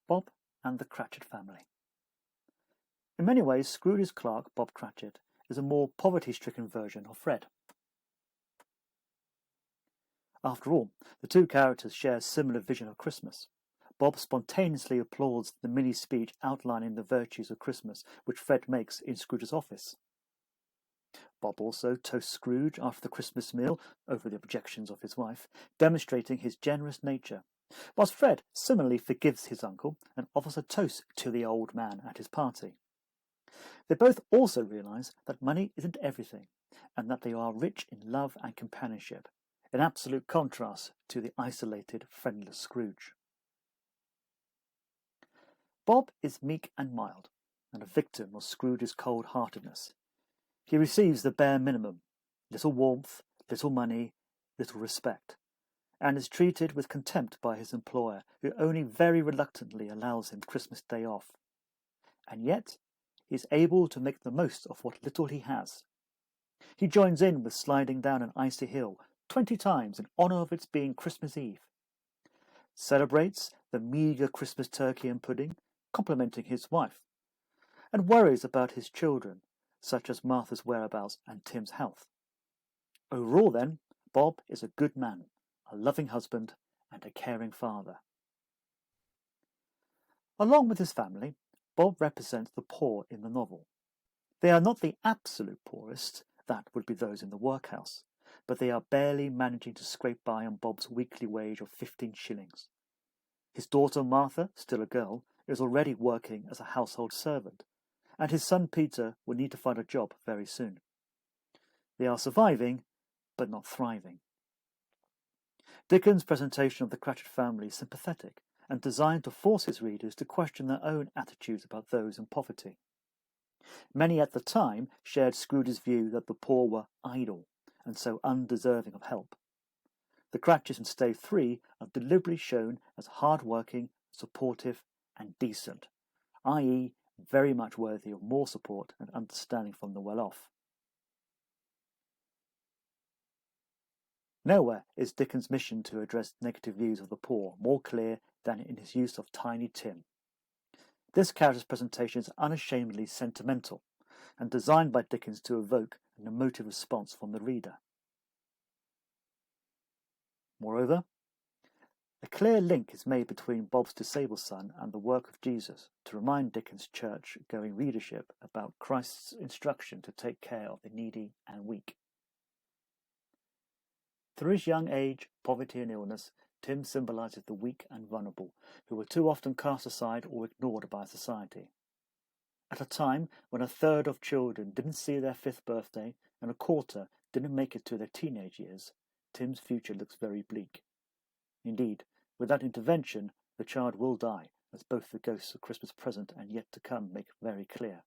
Bob and the Cratchit family. In many ways, Scrooge's clerk, Bob Cratchit, is a more poverty-stricken version of Fred. After all, the two characters share a similar vision of Christmas. Bob spontaneously applauds the mini-speech outlining the virtues of Christmas which Fred makes in Scrooge's office. Bob also toasts Scrooge after the Christmas meal over the objections of his wife, demonstrating his generous nature, whilst Fred similarly forgives his uncle and offers a toast to the old man at his party. They both also realise that money isn't everything, and that they are rich in love and companionship, in absolute contrast to the isolated, friendless Scrooge. Bob is meek and mild, and a victim of Scrooge's cold-heartedness. He receives the bare minimum, little warmth, little money, little respect, and is treated with contempt by his employer, who only very reluctantly allows him Christmas Day off. And yet, he is able to make the most of what little he has. He joins in with sliding down an icy hill 20 times in honour of its being Christmas Eve, celebrates the meagre Christmas turkey and pudding, complimenting his wife, and worries about his children, such as Martha's whereabouts and Tim's health. Overall, then, Bob is a good man, a loving husband, and a caring father. Along with his family, Bob represents the poor in the novel. They are not the absolute poorest, that would be those in the workhouse, but they are barely managing to scrape by on Bob's weekly wage of 15 shillings. His daughter Martha, still a girl, is already working as a household servant, and his son Peter will need to find a job very soon. They are surviving, but not thriving. Dickens' presentation of the Cratchit family is sympathetic and designed to force his readers to question their own attitudes about those in poverty. Many at the time shared Scrooge's view that the poor were idle and so undeserving of help. The Cratchits in Stave 3 are deliberately shown as hard-working, supportive, and decent, i.e., very much worthy of more support and understanding from the well-off. Nowhere is Dickens' mission to address negative views of the poor more clear than in his use of Tiny Tim. This character's presentation is unashamedly sentimental, and designed by Dickens to evoke an emotive response from the reader. Moreover, a clear link is made between Bob's disabled son and the work of Jesus to remind Dickens' church-going readership about Christ's instruction to take care of the needy and weak. Through his young age, poverty and illness, Tim symbolises the weak and vulnerable, who were too often cast aside or ignored by society. At a time when a third of children didn't see their 5th birthday and a quarter didn't make it to their teenage years, Tim's future looks very bleak. Indeed, without intervention, the child will die, as both the ghosts of Christmas present and yet to come make very clear.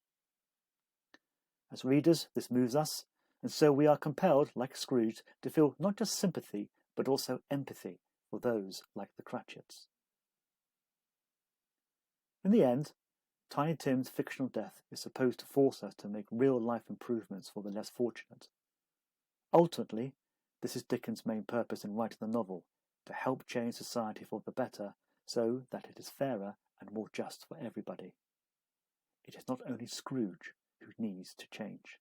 As readers, this moves us, and so we are compelled, like Scrooge, to feel not just sympathy, but also empathy for those like the Cratchits. In the end, Tiny Tim's fictional death is supposed to force us to make real-life improvements for the less fortunate. Ultimately, this is Dickens' main purpose in writing the novel, to help change society for the better so that it is fairer and more just for everybody. It is not only Scrooge who needs to change.